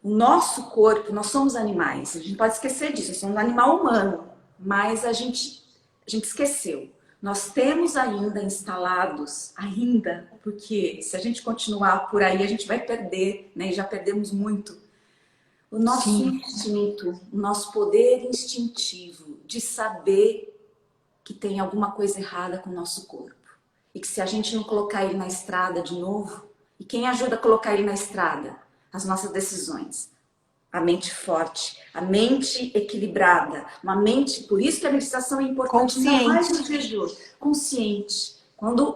O nosso corpo, nós somos animais, a gente pode esquecer disso, nós somos um animal humano, mas a gente esqueceu. Nós temos ainda instalados, porque se a gente continuar por aí, a gente vai perder, né? E já perdemos muito. O nosso instinto, o nosso poder instintivo de saber que tem alguma coisa errada com o nosso corpo. E que se a gente não colocar ele na estrada de novo, e quem ajuda a colocar ele na estrada? As nossas decisões. A mente forte, a mente equilibrada, uma mente, por isso que a meditação é importante, ainda mais nos dias de hoje. Consciente. Quando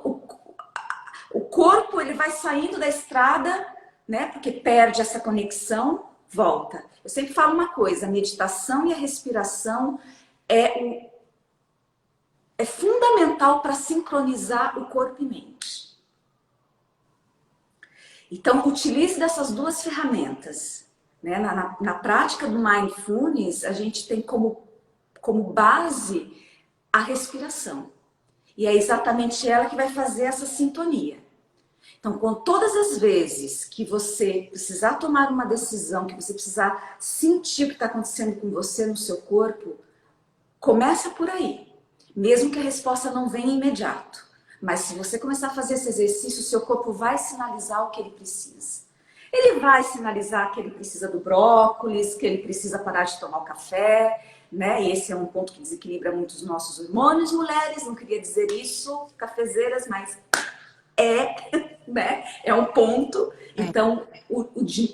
o corpo ele vai saindo da estrada, né? Porque perde essa conexão, volta. Eu sempre falo uma coisa: a meditação e a respiração é fundamental para sincronizar o corpo e mente. Então, utilize dessas duas ferramentas. Né? Na prática do Mindfulness, a gente tem como base a respiração. E é exatamente ela que vai fazer essa sintonia. Então, com todas as vezes que você precisar tomar uma decisão, que você precisar sentir o que está acontecendo com você no seu corpo, começa por aí. Mesmo que a resposta não venha imediato. Mas se você começar a fazer esse exercício, o seu corpo vai sinalizar o que ele precisa. Ele vai sinalizar que ele precisa do brócolis, que ele precisa parar de tomar o café, né? E esse é um ponto que desequilibra muito os nossos hormônios, mulheres. Não queria dizer isso, cafezeiras, mas né? É um ponto. Então,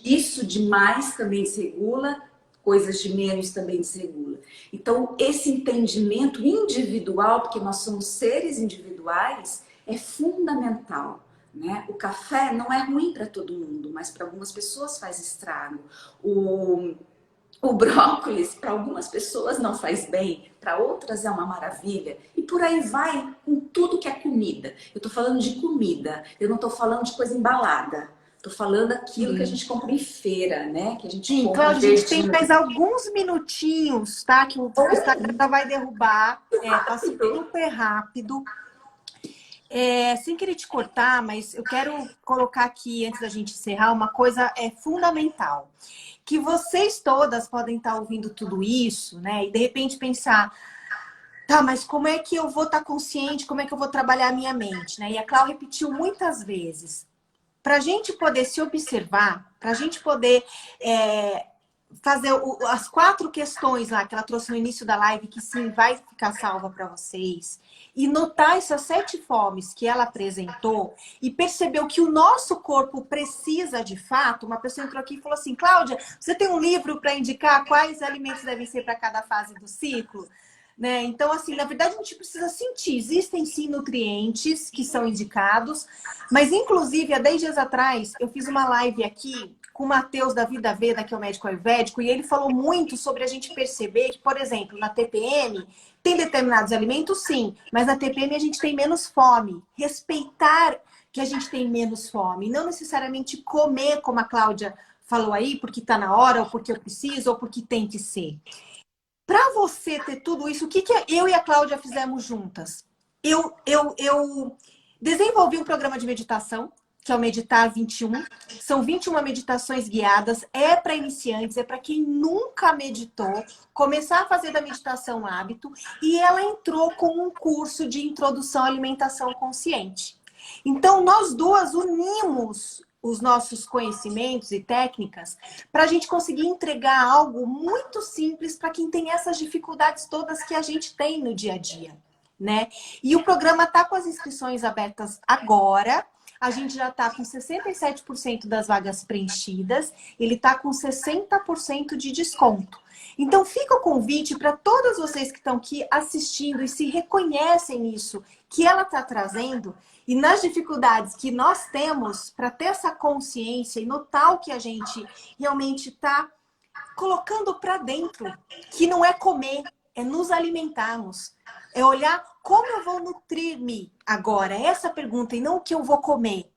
isso demais também desregula, coisas de menos também desregula. Então, esse entendimento individual, porque nós somos seres individuais, é fundamental. Né? O café não é ruim para todo mundo, mas para algumas pessoas faz estrago. O brócolis, para algumas pessoas não faz bem, para outras é uma maravilha. E por aí vai com tudo que é comida. Eu estou falando de comida, eu não estou falando de coisa embalada. Estou falando aquilo que a gente compra em feira, né? Que a gente compra. Cláudia, a gente tem mais alguns minutinhos, tá? Que o Instagram vai derrubar. Tá super rápido. Sem querer te cortar, mas eu quero colocar aqui, antes da gente encerrar, uma coisa fundamental. Que vocês todas podem estar ouvindo tudo isso, né? E de repente pensar, tá, mas como é que eu vou estar consciente? Como é que eu vou trabalhar a minha mente? Né? E a Cláudia repetiu muitas vezes. Para a gente poder se observar, para a gente poder fazer as 4 questões lá que ela trouxe no início da live, que sim, vai ficar salva para vocês, e notar essas 7 fomes que ela apresentou e percebeu que o nosso corpo precisa de fato. Uma pessoa entrou aqui e falou assim: Cláudia, você tem um livro para indicar quais alimentos devem ser para cada fase do ciclo? Né? Então, assim, na verdade a gente precisa sentir. Existem sim nutrientes que são indicados, mas inclusive há 10 dias atrás eu fiz uma live aqui com o Matheus da Vida Veda, que é o médico ayurvédico, e ele falou muito sobre a gente perceber que, por exemplo, na TPM tem determinados alimentos, sim, mas na TPM a gente tem menos fome. Respeitar que a gente tem menos fome, não necessariamente comer, como a Cláudia falou aí, porque está na hora, ou porque eu preciso, ou porque tem que ser. Para você ter tudo isso, o que eu e a Cláudia fizemos juntas? Eu desenvolvi um programa de meditação que é o Meditar 21. São 21 meditações guiadas, é para iniciantes, é para quem nunca meditou, começar a fazer da meditação um hábito, e ela entrou com um curso de introdução à alimentação consciente. Então, nós duas unimos os nossos conhecimentos e técnicas para a gente conseguir entregar algo muito simples para quem tem essas dificuldades todas que a gente tem no dia a dia, né? E o programa está com as inscrições abertas agora. A gente já está com 67% das vagas preenchidas. Ele está com 60% de desconto. Então, fica o convite para todas vocês que estão aqui assistindo e se reconhecem nisso que ela está trazendo e nas dificuldades que nós temos para ter essa consciência e notar o que a gente realmente está colocando para dentro, que não é comer, é nos alimentarmos. É olhar como eu vou nutrir-me agora. É essa pergunta, e não o que eu vou comer,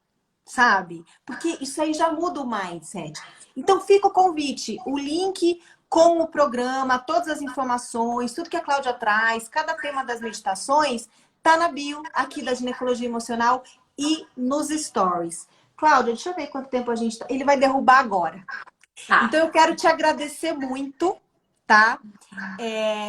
sabe? Porque isso aí já muda o mindset. Então fica o convite, o link com o programa, todas as informações, tudo que a Cláudia traz, cada tema das meditações, tá na bio aqui da Ginecologia Emocional e nos stories. Cláudia, deixa eu ver quanto tempo a gente tá. Ele vai derrubar agora. Então eu quero te agradecer muito, tá?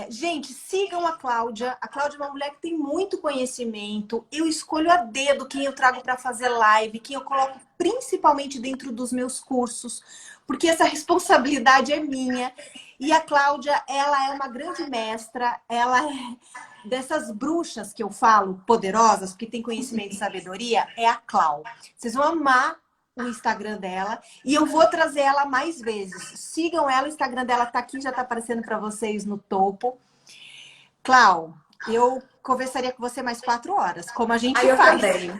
Gente, sigam a Cláudia. A Cláudia é uma mulher que tem muito conhecimento. Eu escolho a dedo quem eu trago para fazer live, quem eu coloco principalmente dentro dos meus cursos, porque essa responsabilidade é minha. E a Cláudia, ela é uma grande mestra, ela é dessas bruxas que eu falo, poderosas, porque tem conhecimento e sabedoria, é a Clau. Vocês vão amar o Instagram dela e eu vou trazer ela mais vezes. Sigam ela, o Instagram dela tá aqui, já tá aparecendo para vocês no topo. Clau, eu conversaria com você mais 4 horas, como a gente faz. Também.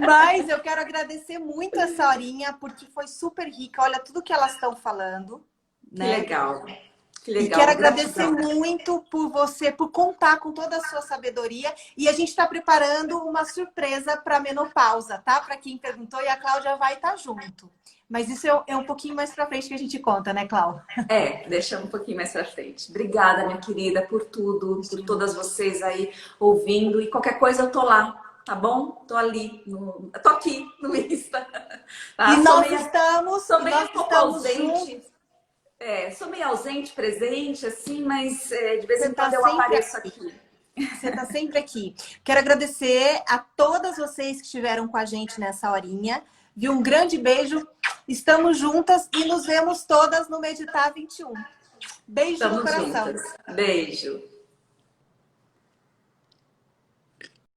Mas eu quero agradecer muito essa horinha, porque foi super rica. Olha tudo que elas estão falando. Né? Que legal. Que legal. E quero agradecer muito por você, por contar com toda a sua sabedoria. E a gente está preparando uma surpresa para a menopausa, tá? Para quem perguntou, e a Cláudia vai estar junto. Mas isso é um pouquinho mais para frente que a gente conta, né, Cláudia? Deixamos um pouquinho mais para frente. Obrigada, minha querida, por tudo, por todas vocês aí ouvindo. E qualquer coisa eu tô lá, tá bom? Tô ali, tô aqui no Insta. Tá? E nós estamos ausente. Sou meio ausente, presente, assim, mas de vez em quando eu apareço aqui. Você está sempre aqui. Quero agradecer a todas vocês que estiveram com a gente nessa horinha. Viu? Um grande beijo. Estamos juntas e nos vemos todas no Meditar 21. Beijo no coração. Juntas. Beijo.